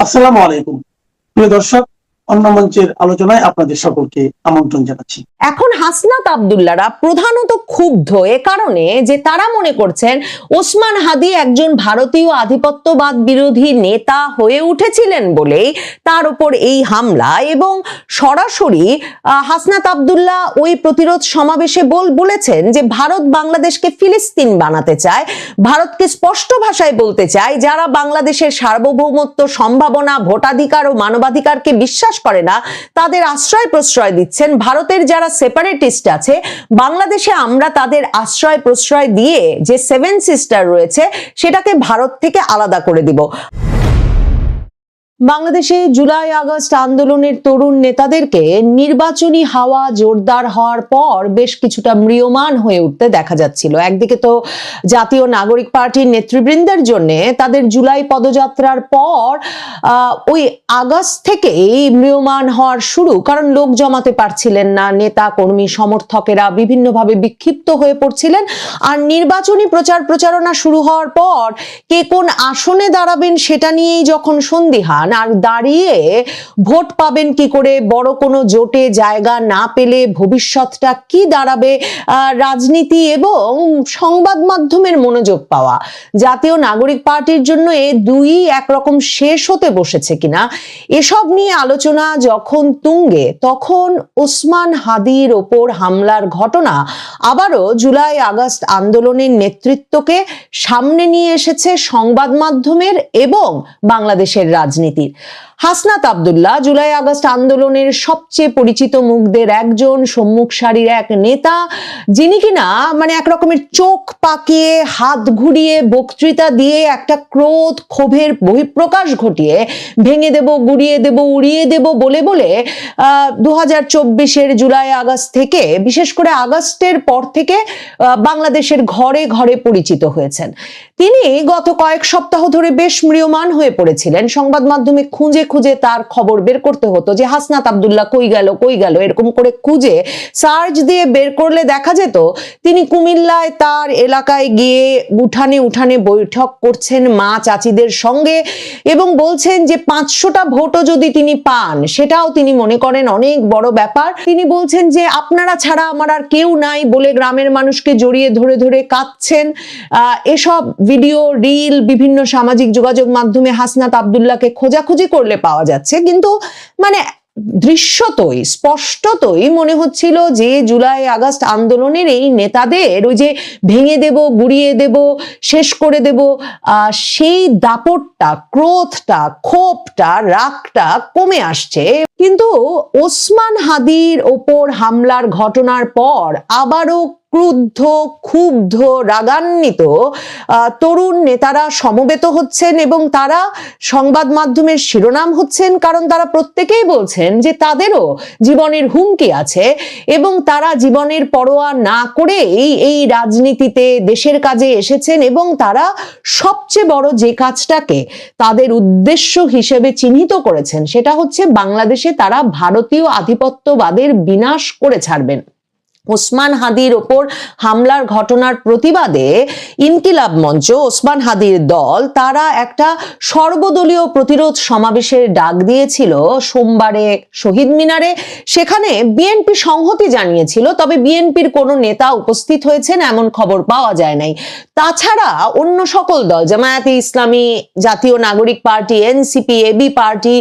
আসসালামু আলাইকুম প্রিয় দর্শক, অন্য মঞ্চের আলোচনায় আপনাদের সকলকে আমন্ত্রণ জানাচ্ছি। এখন হাসনাত আব্দুল্লাহরা প্রধানত ক্ষুব্ধ এ কারণে যে তারা মনে করছেন ওসমান হাদি একজন ভারতীয় আধিপত্যবাদ বিরোধী নেতা হয়ে উঠেছিলেন বলেই তার উপর এই হামলা। এবং সরাসরি হাসনাত আব্দুল্লাহ ওই প্রতিরোধ সমাবেশে বলেছেন যে ভারত বাংলাদেশকে ফিলিস্তিন বানাতে চায়, ভারতকে স্পষ্ট ভাষায় বলতে চায় যারা বাংলাদেশের সার্বভৌমত্ব, সম্ভাবনা, ভোটাধিকার ও মানবাধিকারকে বিশ্বাস করে না তাদের আশ্রয় প্রশ্রয় দিচ্ছেন। ভারতের যারা সেপারেটিস্ট আছে বাংলাদেশে আমরা তাদের আশ্রয় প্রশ্রয় দিয়ে যে সেভেন সিস্টার রয়েছে সেটাকে ভারত থেকে আলাদা করে দিব। বাংলাদেশে জুলাই আগস্ট আন্দোলনের তরুণ নেতাদেরকে নির্বাচনী হাওয়া জোরদার হওয়ার পর বেশ কিছুটা ম্রিয়মাণ হয়ে উঠতে দেখা যাচ্ছিল। একদিকে তো জাতীয় নাগরিক পার্টির নেতৃবৃন্দের জন্য তাদের জুলাই পদযাত্রার পর ওই আগস্ট থেকেই ম্রিয়মাণ হওয়ার শুরু, কারণ লোক জমাতে পারছিলেন না, নেতা কর্মী সমর্থকেরা বিভিন্নভাবে বিক্ষিপ্ত হয়ে পড়ছিলেন। আর নির্বাচনী প্রচারণা শুরু হওয়ার পর কে কোন আসনে দাঁড়াবেন সেটা নিয়েই যখন সন্দিহান, আর দাঁড়িয়ে ভোট পাবেন কি করে, বড় কোনো জোটে জায়গা না পেলে ভবিষ্যৎটা কি দাঁড়াবে, রাজনীতি এবং সংবাদ মাধ্যমের মনোযোগ পাওয়া, জাতীয় নাগরিক পার্টির জন্য এ দুই একরকম শেষ হতে বসেছে কিনা, এসব নিয়ে আলোচনা যখন তুঙ্গে তখন ওসমান হাদির ওপর হামলার ঘটনা আবারও জুলাই আগস্ট আন্দোলনের নেতৃত্বকে সামনে নিয়ে এসেছে সংবাদ মাধ্যমের এবং বাংলাদেশের রাজনীতি। হাসনাত আব্দুল্লাহ জুলাই আগস্ট আন্দোলনের সবচেয়ে পরিচিত মুখদের একজন, সম্মুখ সারির এক নেতা, যিনি কিনা মানে একরকমের চোখ পাকিয়ে হাত ঘুরিয়ে বক্তৃতা দিয়ে একটা ক্রোধ ক্ষোভের বহিঃপ্রকাশ ঘটিয়ে ভেঙে দেব, গুড়িয়ে দেব, উড়িয়ে দেব বলে 2024-এর জুলাই আগস্ট থেকে, বিশেষ করে আগস্টের পর থেকে বাংলাদেশের ঘরে ঘরে পরিচিত হয়েছেন। তিনি গত কয়েক সপ্তাহ ধরে বেশ ম্রিয়মাণ হয়ে পড়েছিলেন। সংবাদ মাধ্যমে খুঁজে খুঁজে তার খবর বের করতে হতো যে হাসনাত আব্দুল্লাহ কই গেল, এরকম করে খুঁজে সার্চ দিয়ে বের করলে দেখা যেত তিনি কুমিল্লায় তার এলাকায় গিয়ে উঠানে উঠানে বৈঠক করছেন মা চাচিদের সঙ্গে এবং বলছেন যে 500টা ভোটও যদি তিনি পান সেটাও তিনি মনে করেন অনেক বড় ব্যাপার। তিনি বলছেন যে আপনারা ছাড়া আমার আর কেউ নাই বলে গ্রামের মানুষকে জড়িয়ে ধরে ধরে কাঁদছেন। এসব ভিডিও, রিল বিভিন্ন সামাজিক যোগাযোগ মাধ্যমে হাসনাত আব্দুল্লাহকে খোঁজাখুঁজি করলে পাওয়া যাচ্ছে, কিন্তু মানে দৃশ্যতই স্পষ্টতই মনে হচ্ছিল যে জুলাই আগস্ট আন্দোলনের এই নেতাদের ওই যে ভেঙে দেব, গুড়িয়ে দেব, শেষ করে দেব, সেই দাপটটা, ক্রোধটা, ক্ষোভটা, রাগটা কমে আসছে। কিন্তু ওসমান হাদির ওপর হামলার ঘটনার পর আবারও ক্রুদ্ধ, ক্ষুব্ধ, রাগান্বিত তরুণ নেতারা সমবেত হচ্ছেন এবং তারা সংবাদ মাধ্যমের শিরোনাম হচ্ছেন, কারণ তারা প্রত্যেকেই বলছেন যে তাদেরও জীবনের হুমকি আছে এবং তারা জীবনের পরোয়া না করেই এই রাজনীতিতে দেশের কাজে এসেছেন এবং তারা সবচেয়ে বড় যে কাজটাকে তাদের উদ্দেশ্য হিসেবে চিহ্নিত করেছেন সেটা হচ্ছে বাংলাদেশে তারা ভারতীয় আধিপত্যবাদের বিনাশ করে ছাড়বেন। ওসমান হাদির ওপর হামলার ঘটনার প্রতিবাদে ইনকিলাব মঞ্চ, ওসমান হাদির দল, তারা একটা সর্বদলীয় প্রতিরোধ সমাবেশের ডাক দিয়েছিল সোমবারে শহীদ মিনারে। সেখানে বিএনপি সংহতি জানিয়েছিল, তবে বিএনপির কোনো নেতা উপস্থিত হয়েছেন এমন খবর পাওয়া যায় নাই। তাছাড়া অন্য সকল দল, জামায়াতে ইসলামী, জাতীয় নাগরিক পার্টি, এনসিপি, এবি পার্টি,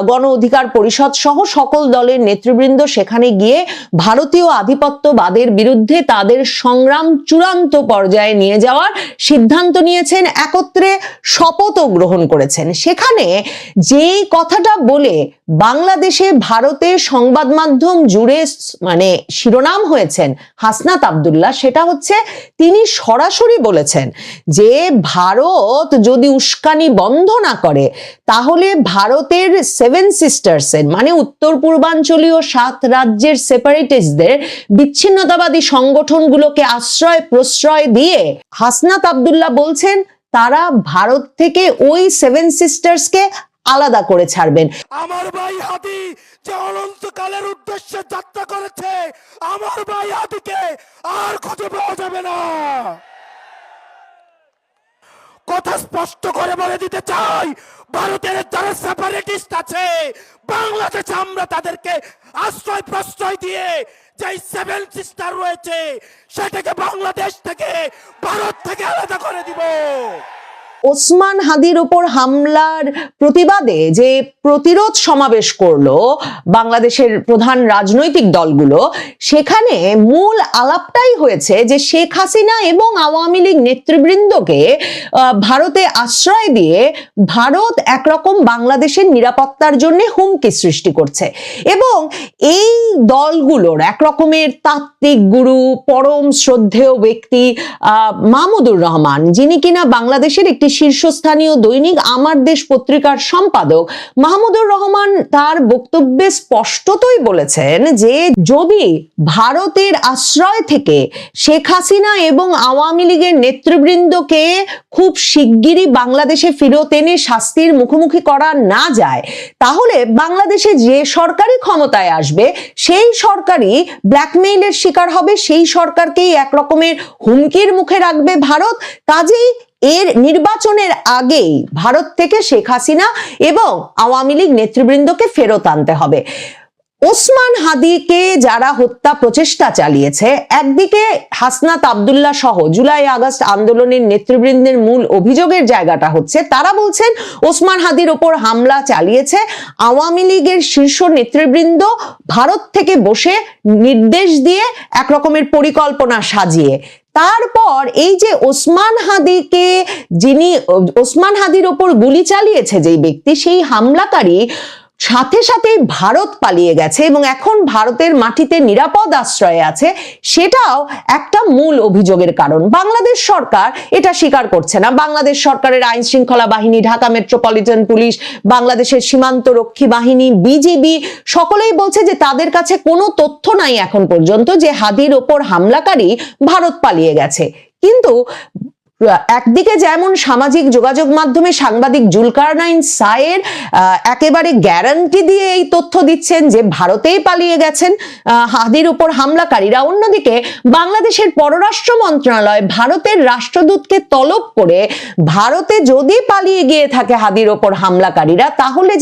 গণ অধিকার পরিষদ সহ সকল দলের নেতৃবৃন্দ সেখানে গিয়ে ভারতীয় আধিপত্যবাদের বিরুদ্ধে তাদের সংগ্রাম চূড়ান্ত পর্যায়ে নিয়ে যাওয়ার সিদ্ধান্ত নিয়েছেন, একত্রে শপথও গ্রহণ করেছেন। সেখানে যেই কথাটা বলে বাংলাদেশে ভারতের সংবাদ মাধ্যম জুড়ে মানে শিরোনাম হয়েছেন হাসনাত আব্দুল্লাহ, সেটা হচ্ছে তিনি সরাসরি বলেছেন যে ভারত যদি উস্কানি বন্ধ না করে তাহলে ভারতের সেভেন সিস্টার্সের মানে উত্তর পূর্বাঞ্চলীয় 7 রাজ্যের সেপারেটিস্টদের, বিচ্ছিন্নতাবাদী সংগঠনগুলোকে আশ্রয় প্রশ্রয় দিয়ে হাসনাত আব্দুল্লাহ বলছেন তারা ভারত থেকে ওই সেভেন সিস্টার্সকে আলাদা করে ছাড়বেন। আমার ভাই হাদি যে অনন্তকালের উদ্দেশ্যে যাত্রা করেছে, আমার ভাই হাদিকে আর খুঁজে পাওয়া যাবে না। কথা স্পষ্ট করে বলে দিতে চাই, ভারতের যারা সেপারেটিস্ট আছে বাংলাদেশে আমরা তাদেরকে আশ্রয় প্রশ্রয় দিয়ে যে সেভেন সিস্টার রয়েছে সেটাকে বাংলাদেশ থেকে, ভারত থেকে আলাদা করে দিব। ওসমান হাদির উপর হামলার প্রতিবাদে যে প্রতিরোধ সমাবেশ করলো বাংলাদেশের প্রধান রাজনৈতিক দলগুলো, সেখানে মূল আলাপটাই হয়েছে যে শেখ হাসিনা এবং আওয়ামী লীগ নেতৃবৃন্দকে ভারতে আশ্রয় দিয়ে ভারত একরকম বাংলাদেশের নিরাপত্তার জন্য হুমকি সৃষ্টি করছে এবং এই দলগুলোর একরকমের তাত্ত্বিক গুরু, পরম শ্রদ্ধেয় ব্যক্তি মাহমুদুর রহমান, যিনি কিনা বাংলাদেশের একটি শীর্ষস্থানীয় দৈনিক আমার দেশ পত্রিকার সম্পাদক, মাহমুদুর রহমান তার বক্তব্যে স্পষ্টতই বলেছেন যে যদি ভারতের আশ্রয় থেকে শেখ হাসিনা এবং আওয়ামী লীগের নেতৃবৃন্দকে খুব শিগগিরই বাংলাদেশে ফেরত এনে শাস্তির মুখোমুখি করা না যায়, তাহলে বাংলাদেশে যে সরকারি ক্ষমতায় আসবে সেই সরকারই ব্ল্যাকমেইলের শিকার হবে, সেই সরকারকেই একরকমের হুমকির মুখে রাখবে ভারত। কাজেই এর নির্বাচনের আগেই ভারত থেকে শেখ হাসিনা এবং আওয়ামী লীগ নেতৃবৃন্দকে ফেরত আনতে হবে। ওসমান হাদিকে যারা হত্যা প্রচেষ্টা চালিয়েছে, একদিকে হাসনাত আব্দুল্লাহ সহ জুলাই আগস্ট আন্দোলনের নেতৃবৃন্দের মূল অভিযোগের জায়গাটা হচ্ছে তারা বলছেন ওসমান হাদির ওপর হামলা চালিয়েছে আওয়ামী লীগের শীর্ষ নেতৃবৃন্দ ভারত থেকে বসে নির্দেশ দিয়ে একরকমের পরিকল্পনা সাজিয়ে। তারপর এই যে ওসমান হাদির ওপর গুলি চালিয়েছে যেই ব্যক্তি, সেই হামলাকারী সাথে সাথে ভারত পালিয়ে গেছে এবং এখন ভারতের মাটিতে নিরাপদ আশ্রয়ে আছে, সেটাও একটা মূল অভিযোগের কারণ। বাংলাদেশ সরকার এটা স্বীকার করছে না। বাংলাদেশ সরকারের আইন শৃঙ্খলা বাহিনী, ঢাকা মেট্রোপলিটন পুলিশ, বাংলাদেশের সীমান্ত রক্ষী বাহিনী, বিজিবি সকলেই বলছে যে তাদের কাছে কোনো তথ্য নাই এখন পর্যন্ত যে হাদির ওপর হামলাকারী ভারত পালিয়ে গেছে। কিন্তু একদিকে যেমন সামাজিক যোগাযোগ মাধ্যমে সাংবাদিক জুলকারনাইন সায়ের একেবারে গ্যারান্টি দিয়ে এই তথ্য দিচ্ছেন যে ভারতেই পালিয়ে গেছেন হাদির উপর হামলাকারীরা, অন্যদিকে বাংলাদেশের পররাষ্ট্র মন্ত্রণালয় ভারতের রাষ্ট্রদূতকে তলব করে ভারতে যদি পালিয়ে গিয়ে থাকে হাদির উপর হামলাকারীরা, তাহলে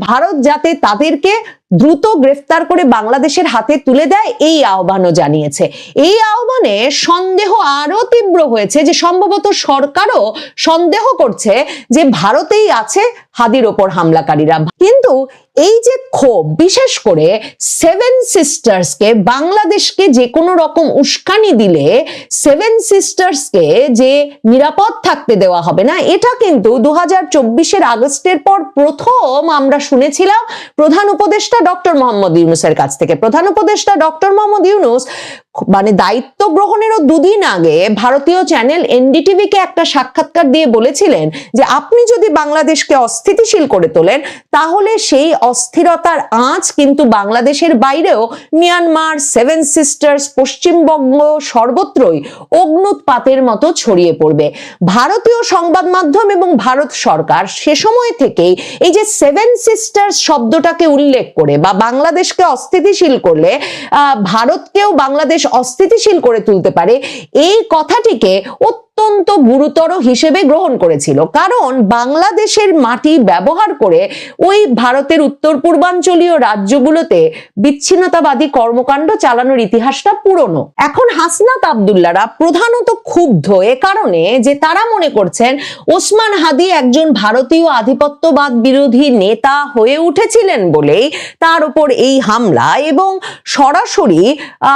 ভারত যাতে তাদেরকে দ্রুত গ্রেফতার করে বাংলাদেশের হাতে তুলে দেয়, এই আহ্বানও জানিয়েছে। এই আহ্বানে সন্দেহ আরো তীব্র হয়েছে যে সম্ভবত সরকারও সন্দেহ করছে যে ভারতেই আছে হাদির ওপর হামলাকারীরা। কিন্তু এই যে ক্ষোভ, বিশেষ করে সেভেন সিস্টার্সকে, বাংলাদেশকে যে কোনো রকম উস্কানি দিলে সেভেন সিস্টার্সকে যে নিরাপদ থাকতে দেওয়া হবে না, এটা কিন্তু 2024 আগস্টের পর প্রথম আমরা শুনেছিলাম প্রধান উপদেষ্টা ডক্টর মোহাম্মদ ইউনূসের কাছ থেকে। প্রধান উপদেষ্টা ডক্টর মোহাম্মদ ইউনূস দায়িত্ব গ্রহণেরও দুদিন আগে ভারতীয় চ্যানেল এনডিটিভি কে একটা সাক্ষাৎকার দিয়ে বলেছিলেন যে আপনি যদি বাংলাদেশকে অস্থিতিশীল করে তোলেন, তাহলে সেই অস্থিরতার আঁচ কিন্তু বাংলাদেশের বাইরেও মিয়ানমার, সেভেন সিস্টার্স, পশ্চিমবঙ্গ সর্বত্রই অগ্নুৎপাতের মতো ছড়িয়ে পড়বে। ভারতীয় সংবাদ মাধ্যম এবং ভারত সরকার সে সময় থেকেই এই যে সেভেন সিস্টার্স শব্দটাকে উল্লেখ করে বা বাংলাদেশকে অস্থিতিশীল করলে ভারতকেও বাংলাদেশ অস্থিতিশীল করে তুলতে পারে, এই কথাটিকে অত্যন্ত গুরুতর হিসেবে গ্রহণ করেছিল। কারণ বাংলাদেশের মাটি ব্যবহার করে ওই ভারতের উত্তর পূর্বাঞ্চলীয় রাজ্যগুলোতে বিচ্ছিন্নতাবাদী কর্মকাণ্ড চালানোর ইতিহাসটা পুরনো। এখন হাসনাত আব্দুল্লাহরা প্রধানত ক্ষুব্ধ এ কারণে যে তারা মনে করছেন ওসমান হাদি একজন ভারতীয় আধিপত্যবাদ বিরোধী নেতা হয়ে উঠেছিলেন বলেই তার উপর এই হামলা, এবং সরাসরি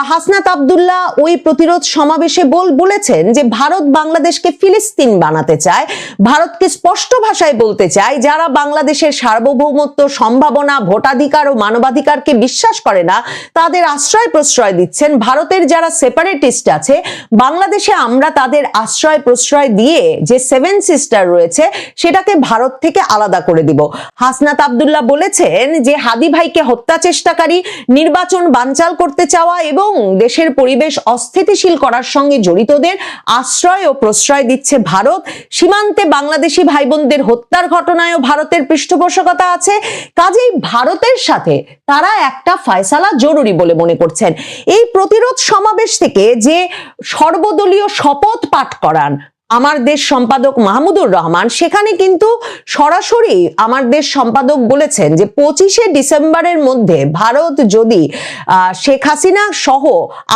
হাসনাত আব্দুল্লাহ ওই প্রতিরোধ সমাবেশে বলেছেন যে ভারত বাংলাদেশকে ফিলিস্তিন বানাতে চায়। ভারতকে স্পষ্ট ভাষায় বলতে চায় যারা বাংলাদেশের সার্বভৌমত্ব, সম্ভাবনা, ভোটাধিকার ও মানবাধিকারকে বিশ্বাস করে না তাদের আশ্রয় প্রশ্রয় দিচ্ছেন। ভারতের যারা সেপারেটিস্ট আছে বাংলাদেশে আমরা তাদের আশ্রয় প্রশ্রয় দিয়ে যে সেভেন সিস্টার রয়েছে সেটাকে ভারত থেকে আলাদা করে দিব। হাসনাত আব্দুল্লাহ বলেছেন যে হাদি ভাইকে হত্যা চেষ্টাকারী, নির্বাচন বানচাল করতে চাওয়া এবং দেশের পরিবেশ অস্থিতিশীল করার সঙ্গে জড়িতদের আশ্রয় ও প্রশ্রয় দিচ্ছে ভারত। সীমান্তে বাংলাদেশি ভাই বোনদের হত্যার ঘটনায়ও ভারতের পৃষ্ঠপোষকতা আছে। কাজেই ভারতের সাথে তারা একটা ফয়সালা জরুরি বলে মনে করছেন। এই প্রতিরোধ সমাবেশ থেকে যে সর্বদলীয় শপথ পাঠ করান আমার দেশ সম্পাদক মাহমুদুর রহমান, সেখানে কিন্তু সরাসরি আমার দেশ সম্পাদক বলেছেন যে 25শে ডিসেম্বরের মধ্যে ভারত যদি শেখ হাসিনা সহ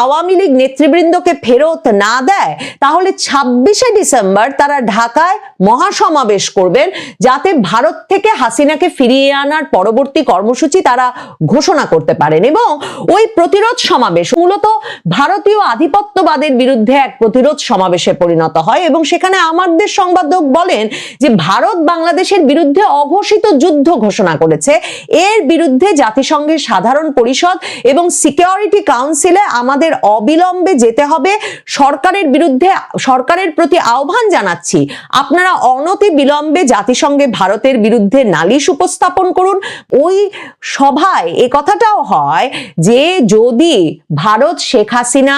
আওয়ামী লীগ নেতৃবৃন্দকে ফেরত না দেয় তাহলে 26শে ডিসেম্বর তারা ঢাকায় মহাসমাবেশ করবেন, যাতে ভারত থেকে হাসিনাকে ফিরিয়ে আনার পরবর্তী কর্মসূচি তারা ঘোষণা করতে পারেন। এবং ওই প্রতিরোধ সমাবেশ মূলত ভারতীয় আধিপত্যবাদের বিরুদ্ধে এক প্রতিরোধ সমাবেশে পরিণত হয়। এবং সেখানে আমার দেশ সংবাদক বলেন যে ভারত বাংলাদেশের বিরুদ্ধে অঘোষিত যুদ্ধ ঘোষণা করেছে, এর বিরুদ্ধে জাতিসংঘের সাধারণ পরিষদ এবং সিকিউরিটি কাউন্সিলে আমাদের অবিলম্বে যেতে হবে। সরকারের প্রতি আহ্বান জানাচ্ছি, আপনারা অনতি বিলম্বে জাতিসংঘে ভারতের বিরুদ্ধে নালিশ উপস্থাপন করুন। ওই সভায় এ কথাটাও হয় যে যদি ভারত শেখ হাসিনা,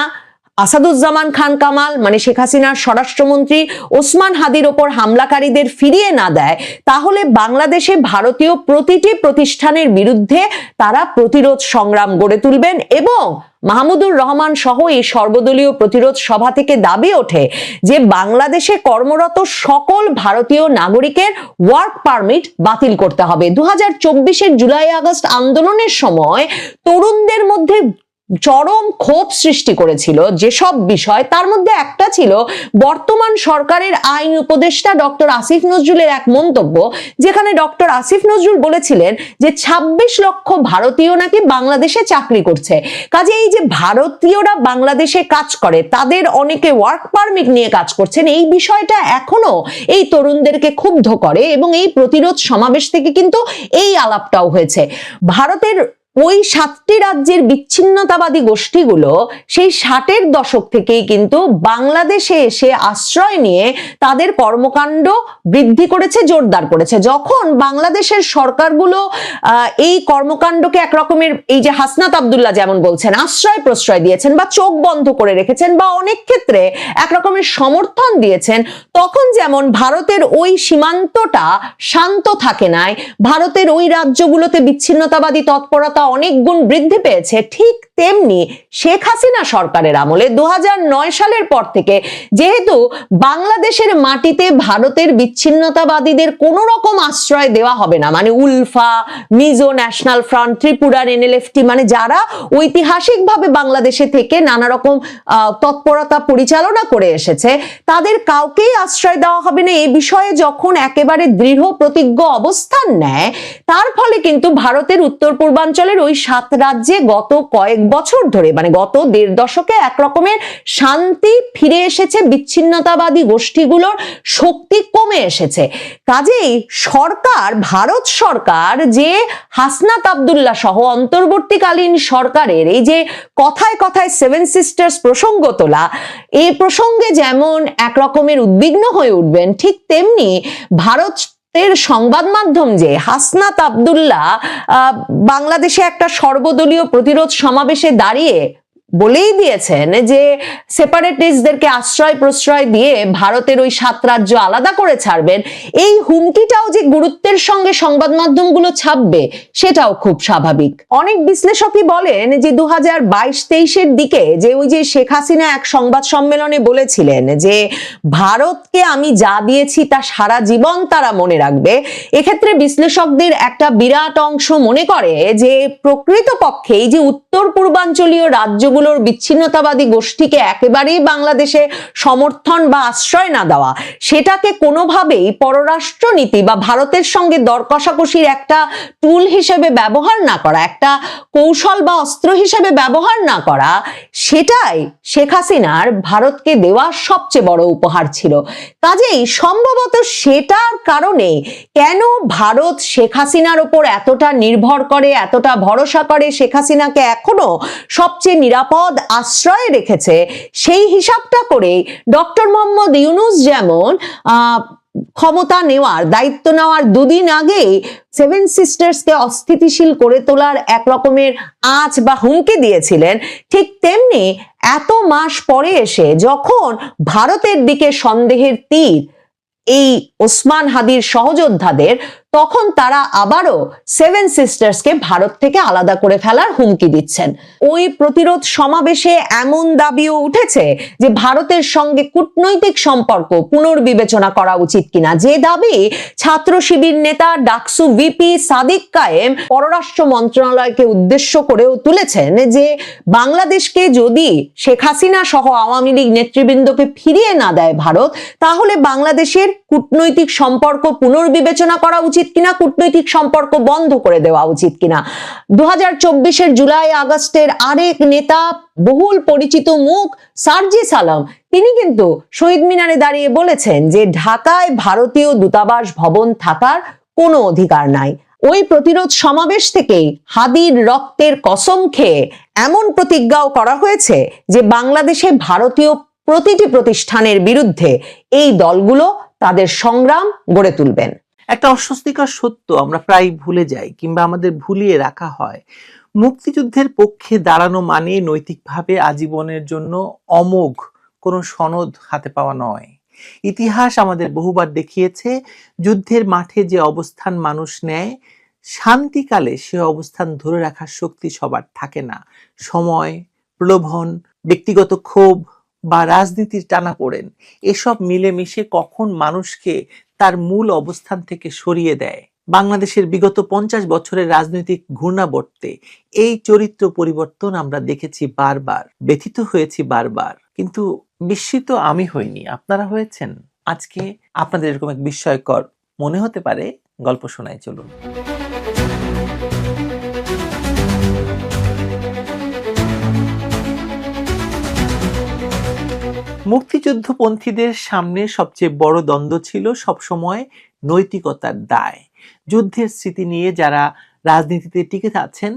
আসাদুজ্জামান খান কামাল মানে শেখ হাসিনার স্বরাষ্ট্রমন্ত্রী ওসমান হাদির ওপর হামলাকারীদের ফিরিয়ে না দেয়, তাহলে বাংলাদেশে ভারতীয় প্রতিটি প্রতিষ্ঠানের বিরুদ্ধে তারা প্রতিরোধ সংগ্রাম গড়ে তুলবেন। এবং মাহমুদুর রহমান সহ এই সর্বদলীয় প্রতিরোধ সভা থেকে দাবি ওঠে যে বাংলাদেশে কর্মরত সকল ভারতীয় নাগরিকের ওয়ার্ক পারমিট বাতিল করতে হবে। 2024-এর জুলাই আগস্ট আন্দোলনের সময় তরুণদের মধ্যে চরম ক্ষোভ সৃষ্টি করেছিল যেসব বিষয়, তার মধ্যে একটা ছিল বর্তমান সরকারের আইন উপদেষ্টা ডক্টর আসিফ নজরুলের এক মন্তব্য, যেখানে ডক্টর আসিফ নজরুল বলেছিলেন যে 26 লক্ষ ভারতীয় নাকি বাংলাদেশে চাকরি করছে। কাজে এই যে ভারতীয়রা বাংলাদেশে কাজ করে, তাদের অনেকে ওয়ার্ক পারমিট নিয়ে কাজ করছেন, এই বিষয়টা এখনো এই তরুণদেরকে ক্ষুব্ধ করে। এবং এই প্রতিরোধ সমাবেশ থেকে কিন্তু এই আলাপটাও হয়েছে। ভারতের ওই 7টি রাজ্যের বিচ্ছিন্নতাবাদী গোষ্ঠীগুলো সেই 60-এর দশক থেকেই কিন্তু বাংলাদেশে এসে আশ্রয় নিয়ে তাদের কর্মকাণ্ড বৃদ্ধি করেছে, জোরদার করেছে। যখন বাংলাদেশের সরকারগুলো এই কর্মকাণ্ডকে একরকমের, এই যে হাসনাত আব্দুল্লাহ যেমন বলছেন, আশ্রয় প্রশ্রয় দিয়েছেন বা চোখ বন্ধ করে রেখেছেন বা অনেক ক্ষেত্রে একরকমের সমর্থন দিয়েছেন, তখন যেমন ভারতের ওই সীমান্তটা শান্ত থাকে নাই, ভারতের ওই রাজ্যগুলোতে বিচ্ছিন্নতাবাদী তৎপরতা অনেক গুণ বৃদ্ধি পেয়েছে, ঠিক তেমনি শেখ হাসিনা সরকারের আমলে 2009 সালের পর থেকে যেহেতু বাংলাদেশের মাটিতে ভারতের বিচ্ছিন্নতাবাদীদের কোন রকম আশ্রয় দেওয়া হবে না, মানে উলফা, মিজো ন্যাশনাল ফ্রন্ট, ত্রিপুরার এনএলএফটি, মানে যারা ঐতিহাসিকভাবে বাংলাদেশে থেকে নানা রকম তৎপরতা পরিচালনা করে এসেছে, তাদের কাউকেই আশ্রয় দেওয়া হবে না, এই বিষয়ে যখন একেবারে দৃঢ় প্রতিজ্ঞ অবস্থান নেয়, তার ফলে কিন্তু ভারতের উত্তর পূর্বাঞ্চলের ওই 7 রাজ্যে গত কয়েক বছর ধরে, মানে গত 1.5 দশকে একরকমের শান্তি ফিরে এসেছে, বিচ্ছিন্নতাবাদী গোষ্ঠীগুলোর শক্তি কমে এসেছে। কাজেই ভারত সরকার যে হাসনাত আব্দুল্লাহ সহ অন্তর্বর্তীকালীন সরকারের এই যে কথায় কথায় 7 সিস্টার্স প্রসঙ্গ তোলা, এই প্রসঙ্গে যেমন একরকমের উদ্বিগ্ন হয়ে উঠবেন, ঠিক তেমনি ভারতের সংবাদ মাধ্যম যে হাসনাত আব্দুল্লাহ বাংলাদেশে একটা সর্বদলীয় প্রতিরোধ সমাবেশে দাঁড়িয়ে বলেই দিয়েছেন যে সেপারেটিস্টদেরকে আশ্রয় প্রশ্রয় দিয়ে ভারতের ওই 7 রাজ্য আলাদা করে ছাড়বেন, এই হুমকিটাও যে গুরুত্বের সঙ্গে সংবাদ মাধ্যমগুলো ছাপবে সেটাও খুব স্বাভাবিক। অনেক বিশ্লেষকই বলেন যে 2022-23-এর দিকে যে ওই যে শেখ হাসিনা এক সংবাদ সম্মেলনে বলেছিলেন যে ভারতকে আমি যা দিয়েছি তা সারা জীবন তারা মনে রাখবে, এক্ষেত্রে বিশ্লেষকদের একটা বিরাট অংশ মনে করে যে প্রকৃতপক্ষে এই যে উত্তর পূর্বাঞ্চলীয় রাজ্যগুলো বিচ্ছিন্নতাবাদী গোষ্ঠীকে একেবারেই বাংলাদেশে সমর্থন বা আশ্রয় না দেওয়া, সেটাকে কোনোভাবেই পররাষ্ট্রনীতি বা ভারতের সঙ্গে দর কষাকষির একটা টুল হিসেবে ব্যবহার না করা, একটা কৌশল বা অস্ত্র হিসেবে ব্যবহার না করা, সেটাই শেখ হাসিনার ভারতকে দেওয়া সবচেয়ে বড় উপহার ছিল। কাজেই সম্ভবত সেটার কারণে কেন ভারত শেখ হাসিনার উপর এতটা নির্ভর করে, এতটা ভরসা করে, শেখ হাসিনাকে এখনো সবচেয়ে নিরাপদ আশ্রয়ে রেখেছে, সেই হিসাবটা করে ডক্টর মোহাম্মদ ইউনূস যেমন ক্ষমতা নেওয়ার, দায়িত্ব নেওয়ার 2 দিন আগে 7 সিস্টার্সকে অস্থিতিশীল করে তোলার এক রকমের আঁচ বা হুমকি দিয়েছিলেন, ঠিক তেমনি এত মাস পরে এসে যখন ভারতের দিকে সন্দেহের তীর এই ওসমান হাদির সহযোদ্ধাদের, তখন তারা আবারও সেভেন সিস্টার্সকে ভারত থেকে আলাদা করে ফেলার হুমকি দিচ্ছেন। ওই প্রতিরোধ সমাবেশে এমন দাবিও উঠেছে যে ভারতের সঙ্গে কূটনৈতিক সম্পর্ক পুনর্বিবেচনা করা উচিত কিনা, যে দাবি ছাত্র শিবির নেতা ডাকসু ভিপি সাদিক কায়েম পররাষ্ট্র মন্ত্রণালয়কে উদ্দেশ্য করেও তুলেছেন, যে বাংলাদেশকে যদি শেখ হাসিনা সহ আওয়ামী লীগ নেতৃবৃন্দকে ফিরিয়ে না দেয় ভারত, তাহলে বাংলাদেশের কূটনৈতিক সম্পর্ক পুনর্বিবেচনা করা উচিত কিনা, কূটনৈতিক সম্পর্ক বন্ধ করে দেওয়া উচিত কিনা। 2024-এর জুলাই আগস্টের আরেক নেতা, বহুল পরিচিত মুখ সার্জিস আলম, তিনি কিন্তু শহীদ মিনারে দাঁড়িয়ে বলেছেন যে ঢাকায় ভারতীয় দূতাবাস ভবন থাকার কোনো অধিকার নাই। ওই প্রতিরোধ সমাবেশ থেকেই হাদির রক্তের কসম খেয়ে এমন প্রতিজ্ঞাও করা হয়েছে যে বাংলাদেশে ভারতীয় প্রতিটি প্রতিষ্ঠানের বিরুদ্ধে এই দলগুলো তাদের সংগ্রাম গড়ে তুলবেন। একটা অস্বস্তিকর সত্য আমরা প্রায় ভুলে যাই কিংবা আমাদের ভুলিয়ে রাখা হয়। মুক্তিযুদ্ধের পক্ষে দাঁড়ানো মানে নৈতিকভাবে আজীবনের জন্য অমোঘ কোনো সনদ হাতে পাওয়া নয়। ইতিহাস আমাদের বহুবার দেখিয়েছে, যুদ্ধের মাঠে যে অবস্থান মানুষ নেয়, শান্তিকালে সে অবস্থান ধরে রাখার শক্তি সবার থাকে না। সময়, প্রলোভন, ব্যক্তিগত ক্ষোভ বা রাজনীতির টানাপোড়েন এসব মিলেমিশে কখন মানুষকে তার মূল অবস্থান থেকে সরিয়ে দেয়। বাংলাদেশের বিগত 50 বছরের রাজনৈতিক ঘূর্ণাবর্তে এই চরিত্র পরিবর্তন আমরা দেখেছি বারবার, ব্যথিত হয়েছি বারবার, কিন্তু বিস্মিত আমি হইনি, আপনারা হয়েছেন। আজকে আপনাদের এরকম এক বিস্ময়কর মনে হতে পারে গল্প শোনাই, চলুন। মুক্তিযুদ্ধপন্থীদের সামনে সবচেয়ে বড় দ্বন্দ্ব ছিল সবসময় নৈতিকতার দায়। যুদ্ধের স্মৃতি নিয়ে যারা রাজনীতিতে টিকে আছেন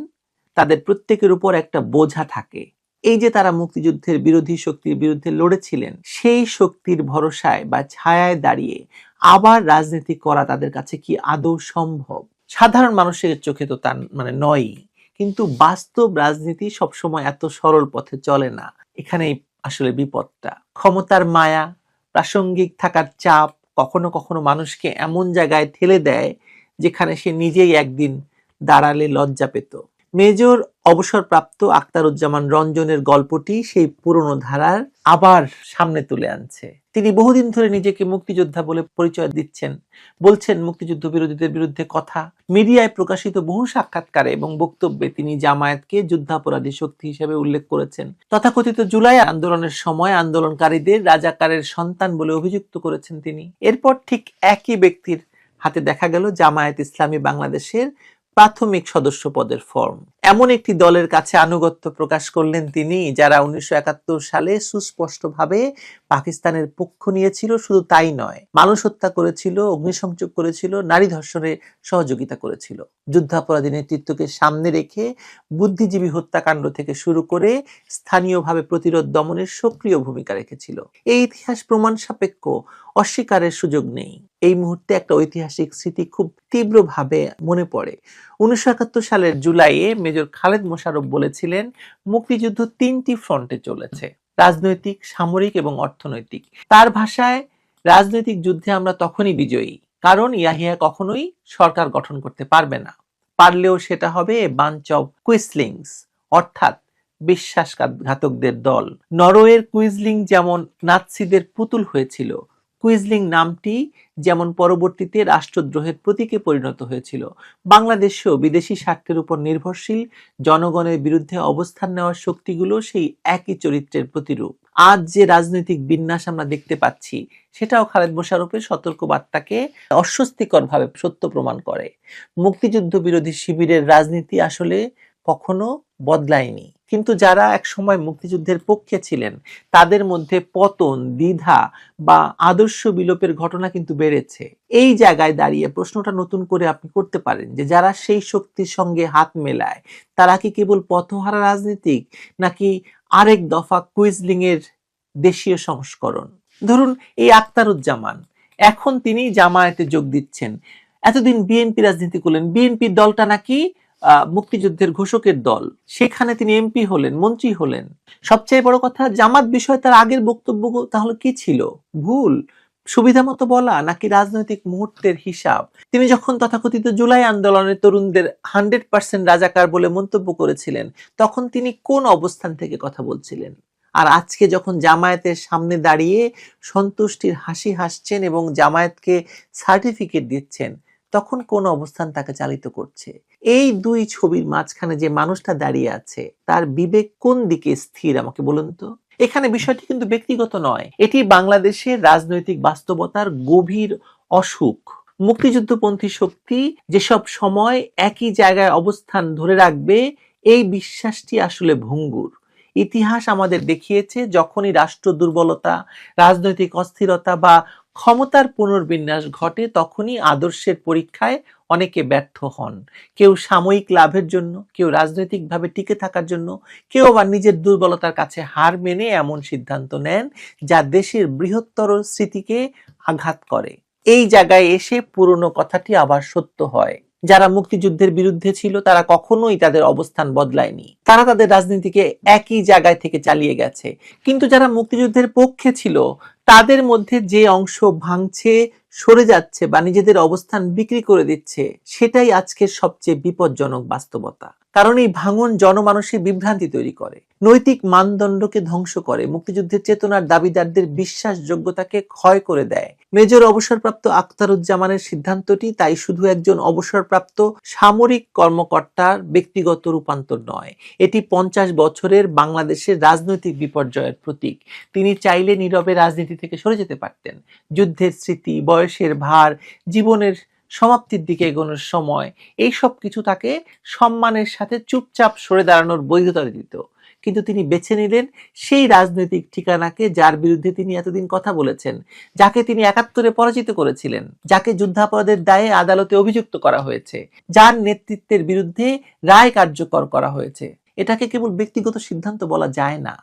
তাদের প্রত্যেকের উপর একটা বোঝা থাকে। এই যে তারা মুক্তিযুদ্ধের বিরোধী শক্তির বিরুদ্ধে লড়েছিলেন, সেই শক্তির ভরসায় বা ছায়ায় দাঁড়িয়ে আবার রাজনীতি করা তাদের কাছে কি আদৌ সম্ভব? সাধারণ মানুষের চোখে তো তা নয়ই, কিন্তু বাস্তব রাজনীতি সবসময় এত সরল পথে চলে না। এখানেই আসলে বিপদটা। ক্ষমতার মায়া, প্রাসঙ্গিক থাকার চাপ কখনো কখনো মানুষকে এমন জায়গায় ঠেলে দেয় যেখানে সে নিজেই একদিন দাঁড়ালে লজ্জা পেত। মেজর অবসরপ্রাপ্ত আখতারুজ্জামান রঞ্জনের গল্পটি সেই পুরনো ধারার আবার সামনে তুলে আনছে। তিনি বহুদিন ধরে নিজেকে মুক্তিযোদ্ধা বলে পরিচয় দিচ্ছেন, বলছেন মুক্তিযুদ্ধ বিরোধীদের বিরুদ্ধে কথা। মিডিয়ায় প্রকাশিত বহু সাক্ষাৎকারে এবং বক্তব্যে তিনি জামায়াতকে যুদ্ধাপরাধী শক্তি হিসেবে উল্লেখ করেছেন। তথাকথিত জুলাই আন্দোলনের সময় আন্দোলনকারীদের রাজাকারের সন্তান বলে অভিযুক্ত করেছেন তিনি। এরপর ঠিক একই ব্যক্তির হাতে দেখা গেল জামায়াত ইসলামী বাংলাদেশের প্রাথমিক সদস্য পদের ফর্ম। এমন একটি দলের কাছে আনুগত্য প্রকাশ করলেন তিনি যারা 1971 সালে সুস্পষ্টভাবে পাকিস্তানের পক্ষ নিয়েছিল। শুধু তাই নয়, মানুষ হত্যা করেছিল, অগ্নিসংযোগ করেছিল, নারী ধর্ষণে সহযোগিতা করেছিল। যুদ্ধাপরাধী নেতৃত্বকে সামনে রেখে বুদ্ধিজীবী হত্যাকাণ্ড থেকে শুরু করে স্থানীয়ভাবে প্রতিরোধ দমনের সক্রিয় ভূমিকা রেখেছিল। এই ইতিহাস প্রমাণ সাপেক্ষ, অস্বীকারের সুযোগ নেই। এই মুহূর্তে একটা ঐতিহাসিক স্মৃতি খুব তীব্রভাবে মনে পড়ে। 1971 সালের জুলাইয়ে মেজর খালেদ মোশাররফ বলেছিলেন, মুক্তিযুদ্ধ 3টি ফ্রন্টে চলেছে, রাজনৈতিক, সামরিক এবং অর্থনৈতিক। তার ভাষায়, রাজনৈতিক যুদ্ধে আমরা তখনই বিজয়ী কারণ ইয়াহিয়া কখনোই সরকার গঠন করতে পারবে না, পারলেও সেটা হবে বাঞ্চ অফ কুইসলিংস, অর্থাৎ বিশ্বাসঘাতকদের দল। নরওয়ের কুইজলিং যেমন নাৎসিদের পুতুল হয়েছিল, কুইজলিং নামটি যেমন পরবর্তীতে রাষ্ট্রদ্রোহের প্রতীকে পরিণত হয়েছিল, বাংলাদেশেও বিদেশি স্বার্থের উপর নির্ভরশীল জনগণের বিরুদ্ধে অবস্থান নেওয়ার শক্তিগুলো সেই একই চরিত্রের প্রতিরূপ। আজ যে রাজনৈতিক বিন্যাস আমরা দেখতে পাচ্ছি সেটাও খালেদ মোশাররফের সতর্কবার্তাকে অস্বস্তিকরভাবে সত্য প্রমাণ করে। মুক্তিযুদ্ধ বিরোধী শিবিরের রাজনীতি আসলে কখনো বদলায়নি, কিন্তু যারা একসময় মুক্তিযুদ্ধের পক্ষে ছিলেন তাদের মধ্যে পতন, দ্বিধা বা আদর্শ বিলোপের ঘটনা কিন্তু বেড়েছে। এই জায়গায় দাঁড়িয়ে প্রশ্নটা নতুন করে আপনি করতে পারেন যে যারা সেই শক্তির সঙ্গে হাত মেলায় তারা কি কেবল পথহারা রাজনীতিক, নাকি আরেক দফা কুইজলিং এর দেশীয় সংস্করণ? ধরুন এই আখতারুজ্জামান, এখন তিনি জামায়াতে যোগ দিচ্ছেন। এতদিন বিএনপি রাজনীতি করলেন, বিএনপির দলটা নাকি মুক্তিযুদ্ধের ঘোষকের দল, সেখানে তিনি এমপি হলেন, মন্ত্রী হলেন। সবচেয়ে বড় কথা, জামাত বিষয়ে তার আগের বক্তব্য তাহলে কি ছিল? ভুল। সুবিধা মতো বলা নাকি রাজনৈতিক মুহূর্তের হিসাব? তিনি যখন তথাকথিত জুলাই আন্দোলনের তরুণদের 100% রাজাকার বলে মন্তব্য করেছিলেন, তখন তিনি কোন অবস্থান থেকে কথা বলছিলেন? আর আজকে যখন জামায়াতের সামনে দাঁড়িয়ে সন্তুষ্টির হাসি হাসছেন এবং জামায়াতকে সার্টিফিকেট দিচ্ছেন, তখন কোন অবস্থান তাকে চালিত করছে? এই দুই ছবির মাঝখানে যে মানুষটা দাঁড়িয়ে আছে, তার বিবেক কোন দিকে স্থির আমাকে বলুন তো। এখানে বিষয়টি কিন্তু ব্যক্তিগত নয়, এটি বাংলাদেশের রাজনৈতিক বাস্তবতার গভীর অসুখ। মুক্তিযুদ্ধপন্থী শক্তি যেসব সময় একই জায়গায় অবস্থান ধরে রাখবে, এই বিশ্বাসটি আসলে ভঙ্গুর। ইতিহাস আমাদের দেখিয়েছে, যখনই রাষ্ট্র দুর্বলতা, রাজনৈতিক অস্থিরতা বা ক্ষমতার পুনর্বিন্যাস ঘটে, তখনই আদর্শের পরীক্ষায় অনেকে ব্যর্থ হন। কেউ সাময়িক লাভের জন্য, কেউ রাজনৈতিকভাবে টিকে থাকার জন্য, কেউ আবার নিজের দুর্বলতার কাছে হার মেনে এমন সিদ্ধান্ত নেন যা দেশের বৃহত্তর স্মৃতিকে আঘাত করে। এই জায়গায় এসে পুরনো কথাটি আবার সত্য হয়। যারা মুক্তিযুদ্ধের বিরুদ্ধে ছিল তারা কখনোই তাদের অবস্থান বদলায়নি, তারা তাদের রাজনীতিকে একই জায়গায় থেকে চালিয়ে গেছে। কিন্তু যারা মুক্তিযুদ্ধের পক্ষে ছিল, তাদের মধ্যে যে অংশ ভাঙছে, সরে যাচ্ছে বা নিজেদের অবস্থান বিক্রি করে দিচ্ছে, সেটাই আজকের সবচেয়ে বিপজ্জনক বাস্তবতা। কারণ এই ভাঙন জনমানসে বিভ্রান্তি তৈরি করে, নৈতিক মানদণ্ডকে ধ্বংস করে, মুক্তিযুদ্ধের চেতনার দাবিদারদের বিশ্বাসযোগ্যতাকে ক্ষয় করে দেয়। মেজর অবসরপ্রাপ্ত আখতারুজ্জামানের সিদ্ধান্তটি তাই শুধু একজন অবসরপ্রাপ্ত সামরিক কর্মকর্তার ব্যক্তিগত রূপান্তর নয়, এটি 50 বছরের বাংলাদেশের রাজনৈতিক বিপর্যয়ের প্রতীক। তিনি চাইলে নীরবে রাজনীতি থেকে সরে যেতে পারতেন। যুদ্ধের স্মৃতি, বয়সের ভার, জীবনের সমাপ্তির দিকে এগোনোর সময়, এই সব কিছু তাকে সম্মানের সাথে চুপচাপ সরে দাঁড়ানোর বৈধতা দিত। কিন্তু তিনি বেছে নিলেন সেই রাজনৈতিক ঠিকানাকে যার বিরুদ্ধে তিনি এতদিন কথা বলেছেন, যাকে তিনি 71-এ পরাজিত করেছিলেন, যাকে যুদ্ধাপরাধের দায়ে আদালতে অভিযুক্ত করা হয়েছে, যার নেতৃত্বের বিরুদ্ধে রায় কার্যকর করা হয়েছে। এটাকে কেবল ব্যক্তিগত সিদ্ধান্ত বলা যায় না,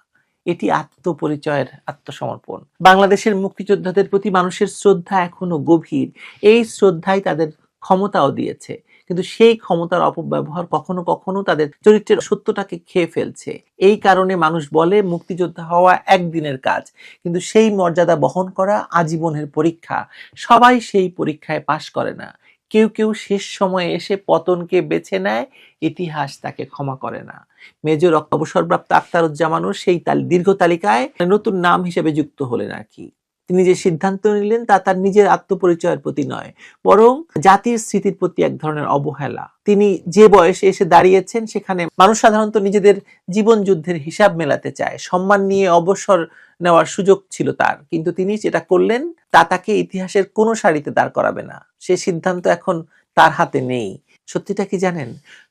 এটি আত্মপরিচয়ের আত্মসমর্পণ। বাংলাদেশের মুক্তিযোদ্ধাদের প্রতি মানুষের শ্রদ্ধা এখনো গভীর। এই শ্রদ্ধাই তাদের ক্ষমতাও দিয়েছে, কিন্তু সেই ক্ষমতার অপব্যবহার কখনো কখনো তাদের চরিত্রের সত্যটাকে খেয়ে ফেলছে। এই কারণে মানুষ বলে মুক্তিযোদ্ধা হওয়া একদিনের কাজ, কিন্তু সেই মর্যাদা বহন করা আজীবনের পরীক্ষা। সবাই সেই পরীক্ষায় পাশ করে না। কেউ কেউ শেষ সময়ে এসে পতনকে বেছে নেয়, ইতিহাস তাকে ক্ষমা করে না। মেজর অবসরপ্রাপ্ত আখতারুজ্জামানও সেই দীর্ঘ তালিকায় নতুন নাম হিসেবে যুক্ত হলেন আর কি। তিনি যে সিদ্ধান্ত নিলেন তা তার নিজের আত্মপরিচয়ের প্রতি নয়, বরং জাতির স্মৃতির প্রতি এক ধরনের অবহেলা। তিনি যে বয়সে এসে দাঁড়িয়েছেন, সেখানে মানুষ সাধারণত নিজেদের জীবন যুদ্ধের হিসাব মেলাতে চায়। সম্মান নিয়ে অবসর নেওয়ার সুযোগ ছিল তার, কিন্তু তিনি যেটা করলেন তা তাকে ইতিহাসের কোনো সারিতে দাঁড় করাবে না। সে সিদ্ধান্ত এখন তার হাতে নেই। সত্যিটা কি জানেন?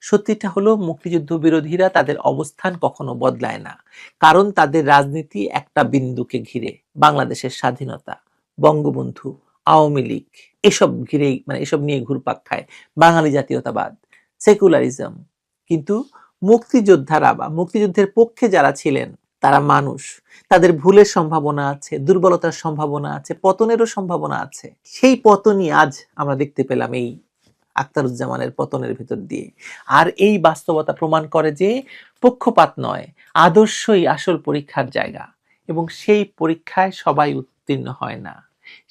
সত্যিটা হলো মুক্তিযুদ্ধ বিরোধীরা তাদের অবস্থান কখনো বদলায় না, কারণ তাদের রাজনীতি একটা বিন্দুকে ঘিরে। বাংলাদেশের স্বাধীনতা, বঙ্গবন্ধু, আওয়ামী লীগ, এসব ঘিরেই এসব নিয়ে ঘুরপাক খায় বাঙালি জাতীয়তাবাদ, সেকুলারিজম। কিন্তু মুক্তিযোদ্ধারা বা মুক্তিযুদ্ধের পক্ষে যারা ছিলেন, তারা মানুষ, তাদের ভুলের সম্ভাবনা আছে, দুর্বলতার সম্ভাবনা আছে, পতনেরও সম্ভাবনা আছে। সেই পতনই আজ আমরা দেখতে পেলাম এই আখতারুজ্জামানের পতনের ভিতর দিয়ে। আর এই বাস্তবতা প্রমাণ করে যে পক্ষপাত নয়, আদর্শই আসল পরীক্ষার জায়গা, এবং সেই পরীক্ষায় সবাই উত্তীর্ণ হয় না।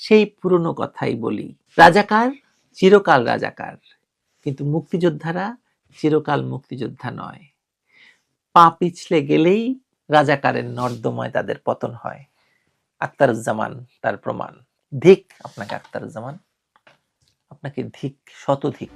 সেই পুরনো কথাই বলি, রাজাকার চিরকাল রাজাকার, কিন্তু মুক্তিযোদ্ধারা চিরকাল মুক্তিযোদ্ধা নয়। পা পিছলে গেলেই রাজাকারের নর্দমায় তাদের পতন হয়। আখতারুজ্জামান তার প্রমাণ। ধিক আপনাকে আখতারুজ্জামান, আপনাকে ধিক, শতধিক।